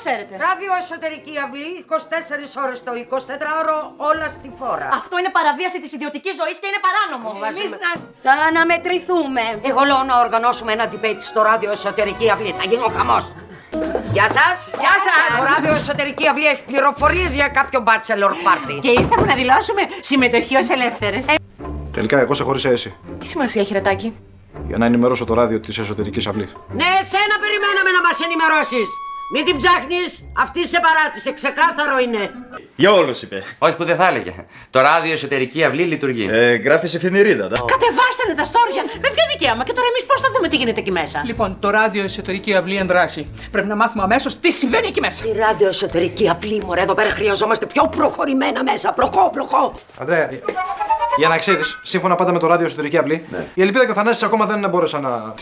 ξέρετε? Ράδιο Εσωτερική Αυλή, 24 ώρες το 24ωρο, όλα στη φόρα. Αυτό είναι παραβίαση της ιδιωτικής ζωής και είναι παράνομο. Θα αναμετρηθούμε. Εγώ λέω να οργανώσουμε ένα debate στο Ράδιο Εσωτερική Αυλή. Θα γίνει ο χαμός. Γεια σας! Γεια σας! Το Ράδιο Εσωτερική Αυλή έχει πληροφορίες για κάποιο bachelor party. Και ήρθαμε να δηλώσουμε συμμετοχή ως ελεύθερες. Τελικά εγώ σε χώρισα εσύ. Τι σημασία έχει, Ρετάκη? Για να ενημερώσω το ράδιο της Εσωτερικής Αυλής. Ναι, εσένα περιμέναμε να μας ενημερώσεις. Μην την ψάχνεις, αυτή σε παράτησε, ξεκάθαρο είναι. Για όλους είπε. Όχι που δεν θα έλεγε. Το Ράδιο Εσωτερική Αυλή λειτουργεί. Γράφει σε εφημερίδα. Κατεβάσανε τα στόρια! Με ποιο δικαίωμα και τώρα εμείς πώς θα δούμε τι γίνεται εκεί μέσα. Λοιπόν, το Ράδιο Εσωτερική Αυλή ενδράσει. Πρέπει να μάθουμε αμέσως τι συμβαίνει εκεί μέσα. Η Ράδιο Εσωτερική Αυλή, μωρέ, εδώ πέρα χρειαζόμαστε πιο προχωρημένα μέσα. Προχώ. Αντρέα, για να ξέρεις, σύμφωνα πάντα με το Ράδιο Εσωτερική Αυλή, η Ελπίδα και ο Θανάσης ακόμα δεν μπόρεσαν να.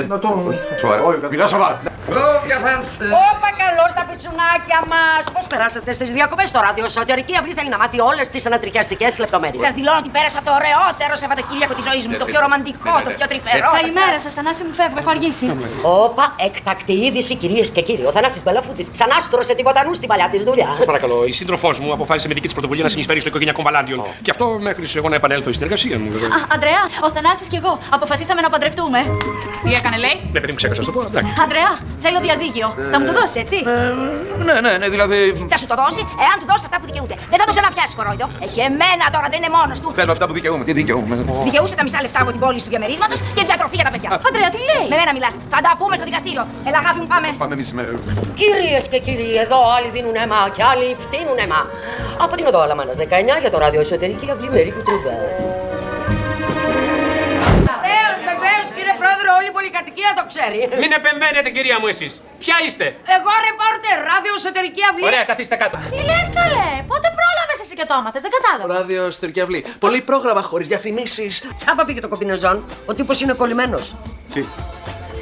Να το. Μιλάω σοβαρά. Γεια σας. Όπα, καλώς τα πιτσουνάκια μας. Πώς περάσατε στις διακοπές? Το Ράδιο Εσωτερική Αυλή θέλει να μάθει όλες τις ανατριχιαστικές λεπτομέρειες. Σας δηλώνω ότι πέρασα το ωραιότερο Σαββατοκύριακο της ζωής μου. Το πιο ρομαντικό, το πιο τρυφερό. Καλημέρα σας, Θανάση μου, φεύγω, έχω αργήσει. Όπα, έκτακτη είδηση, κυρίες και κύριοι. Ο Θανάσης Μπελαφούτσης ξανά στρώσε τίποτα νου στην παλιά της δουλειά. Παρακαλώ, η σύντροφός μου αποφάσισε με δική της πρωτοβουλία να συνεισφέρει στο οικογενειακό βαλάντιον. Και αυτό μέχρι εγώ να επανέλθω στην εργασία μου, βέβαια. Αντρέα, ο Θανάσης και εγώ αποφασίσαμε να παντρευτούμε. Τι έκανε, λέει? Ναι, παιδί μου, ξέχασα να το πω. Εντάξει. Αντρέα, θέλω διαζύγιο. Θα μου το δώσει, έτσι? Ναι, δηλαδή. Θα σου το δώσει, εάν του δώσει αυτά που δικαιούται. Δεν θα το ξαναπιάσει κορόιδο. Έχει εμένα τώρα, δεν είναι μόνος του. Θέλω αυτά που δικαιούμαι. Τι δικαιούμαι. Δικαιούσε τα μισά λεφτά από την πόλη του διαμερίσματος και διατροφή για τα παιδιά. Αντρέα, τι λέει? Με μένα μιλάς. Θα τα πούμε στο δικαστήριο. Έλα, αγάπη μου, πάμε. Πάμε εμείς με. Κυρίες και κύριοι, εδώ άλλοι δίνουν αίμα και άλλοι φτύνουν αίμα. Από την οδό Αλαμάνας 19 για το Ράδιο Εσωτερική Αυλή Μερίκου Τρούμπα. Βεβαίως, κύριε Πρόεδρε, όλη η πολυκατοικία το ξέρει. Μην επεμβαίνετε, κυρία μου, εσείς. Ποια είστε? Εγώ ρεπόρτερ, Ράδιο Εσωτερική Αυλή. Ωραία, καθίστε κάτω. Τι λες, καλέ? Πότε πρόλαβες εσύ και το άμαθες? Δεν κατάλαβα. Ράδιο Εσωτερική Αυλή. Πολύ πρόγραμμα χωρίς διαφημίσεις. Τσάπα πήγε το κομπινεζόν. Ο τύπος είναι κολλημένος.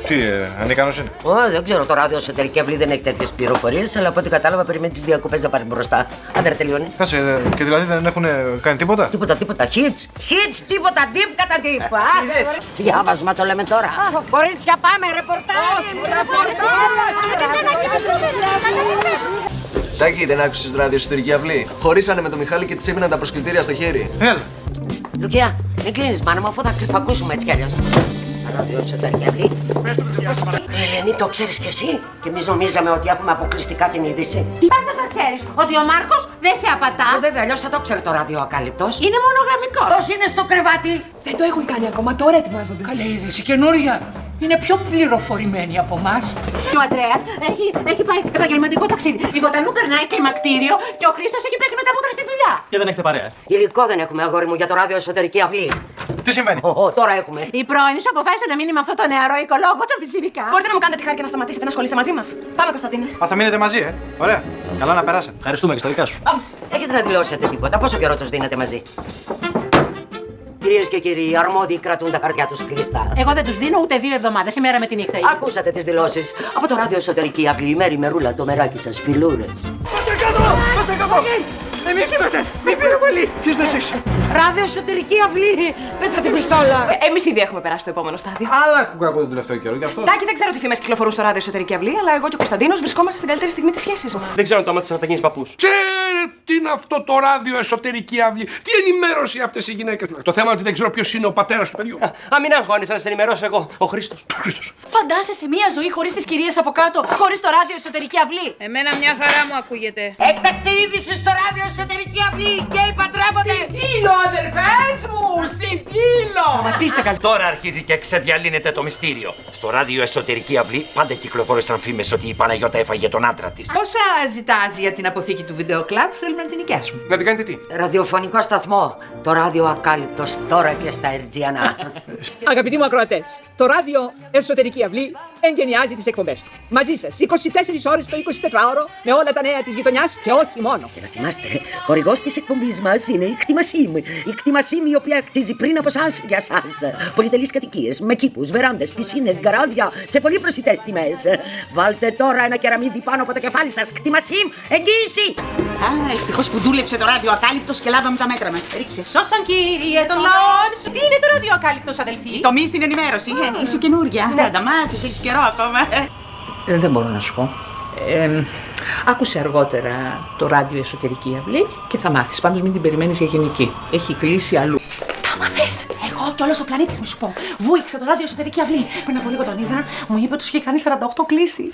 Τι, ανίκανος είναι. Δεν ξέρω, το Ράδιο Εσωτερική Αυλή δεν έχει τέτοιες πληροφορίες, αλλά από ό,τι κατάλαβα περιμένει τις διακοπές να πάρει μπροστά. Άντε ρε, τελειώνει. Κάτσε, και δηλαδή δεν έχουν κάνει τίποτα. Τίποτα. Hits, τίποτα. Deep κατά deep. Διάβασμα το λέμε τώρα. Κορίτσια, πάμε, ρεπορτάζ. Τάκη, δεν άκουσες Ράδιο Εσωτερική Αυλή? Χωρίσανε με τον Μιχάλη και της έμειναν τα προσκλητήρια στο χέρι. Έλα. Λουκία, μην κλείνεις μάνα μου, αφού θα κρυφακούσουμε έτσι κι αλλιώς. Ράδιο Εσωτερική Αυλή. Ελένη, το ξέρεις κι εσύ? Και εμείς νομίζαμε ότι έχουμε αποκλειστικά την είδηση. Τι πάντα θα ξέρεις, ότι ο Μάρκος δεν σε απατά. Βέβαια, αλλιώς θα το ξέρει το Ράδιο Ακάλυπτος. Είναι μονογαμικό. Πώς είναι στο κρεβάτι? Δεν το έχουν κάνει ακόμα, τώρα ετοιμάζονται. Καλή είδηση, καινούρια. Είναι πιο πληροφορημένοι από εμάς. Και ο Αντρέας έχει πάει επαγγελματικό ταξίδι. Η Βοτανού περνάει κλιμακτήριο και ο Χρήστος έχει πέσει με τα μούτρα στη δουλειά. Και δεν έχετε παρέα. Υλικό δεν έχουμε, αγόρι μου, για το Ράδιο Εσωτερική Αυλή. Τι συμβαίνει? Τώρα έχουμε. Η πρώην σου αποφάσισε να μείνει με αυτό το νεαρό οικολόγο τα φυσικά. Μπορείτε να μου κάνετε τη χάρη και να σταματήσετε να ασχολείστε μαζί μας? Πάμε, Κωνσταντίνε. Α, θα μείνετε μαζί, Ωραία. Καλά να περάσετε. Ευχαριστούμε και στα δικά σου. Έχετε να δηλώσετε τίποτα? Πόσο καιρό τους δίνετε μαζί? Κυρίες και κύριοι, οι αρμόδιοι κρατούν τα χαρτιά τους κλειστά. Εγώ δεν τους δίνω ούτε 2 εβδομάδες, ημέρα με τη νύχτα. Ακούσατε τις δηλώσεις. Από το Ράδιο Εσωτερική Αυλή, η Μέρη Μερούλα, το μεράκι σας, φιλούρες. Πάτε κάτω! Εμείς είμαστε! Μην πήρε πολύς! Ποιος δεν σέξει? Ράδιο Εσωτερική Αυλή! Πέτρα την πιστόλα! Εμείς ήδη έχουμε περάσει το επόμενο στάδιο. Αλλά ακούω τον τελευταίο καιρό γι' αυτό. Τάκη, δεν ξέρω τι φήμες κυκλοφορούν στο Ράδιο Εσωτερική Αυλή, αλλά εγώ και ο Κωνσταντίνος βρισκόμαστε στην καλύτερη στιγμή της σχέσης μας. Δεν ξέρω αν το άμαθες να τα γίνεις παππούς. Τι είναι αυτό το Ράδιο Εσωτερική Αυλή? Τι ενημέρωση αυτές οι γυναίκες? Το θέμα είναι ότι δεν ξέρω ποιος είναι ο πατέρας του παιδιού. Α, μην αγχώνεσαι, να σε ενημερώσω εγώ. Ο Χρήστος. Φαντάσεσαι μια ζωή χωρίς τις κυρίες από κάτω, χωρίς το Ράδιο Εσωτερική Αυλή. Εμένα μια χαρά μου ακούγεται. Έκτακτη είδηση στο Ράδιο Εσωτερική Αυλή! Και παντρεύονται! Τίλο, αδερφές μου! Στην Τίλο! Σταματήστε καλή. Τώρα αρχίζει και ξεδιαλύνεται το μυστήριο. Στο Ράδιο Εσωτερική Αυλή πάντα κυκλοφόρησαν φήμες ότι η Παναγιώτα έφαγε τον άντρα της. Πόσα ζητάς για την αποθήκη του βιντεοκλαμπ? Θέλουμε να την νοικιάσουμε. Να την κάνετε τι? Ραδιοφωνικό σταθμό. Το Ράδιο Ακάλυπτος τώρα και στα Ερτζιανά. Αγαπητοί μου ακροατές, το Ράδιο Εσωτερική Αυλή εγκαινιάζει τις εκπομπές του. Μαζί σας, 24 ώρες το 24ωρο, με όλα τα νέα της γειτονιάς και όχι μόνο. Και να θυμάστε, χορηγός της εκπομπής μας είναι η Κτιμασίμ. Η Κτιμασίμ η οποία κτίζει πριν από εσάς για εσάς. Πολυτελείς κατοικίες, με κήπους, βεράντες, πισίνες, γκαράζια, σε πολύ προσιτές τιμές. Βάλτε τώρα ένα κεραμίδι πάνω από το κεφάλι σας. Κτιμασίμ, εγγύηση! Α, ευτυχώς που δούλεψε το Ράδιο Ακάλυπτος και λάβαμε τα μέτρα μας. Σε σώσαν, κύριε τον Λόρς. Τι είναι το Ράδιο Ακάλυπτος, αδελφή? Τομή στην ενημέρωση. Είσαι καινούρια. Δεν τα μάθεις, έχεις καιρό ακόμα. Δεν μπορώ να σου πω. Άκουσε αργότερα το ράδιο Εσωτερική Αυλή και θα μάθεις. Πάντως μην την περιμένεις για γενική. Έχει κλείσει αλλού. Τα μαθες! Εγώ κι όλος ο πλανήτης μη σου πω. Βούηξε το ράδιο Εσωτερική Αυλή. Πριν από λίγο τον είδα, μου είπε ότι είχε κάνει 48 κλήσεις.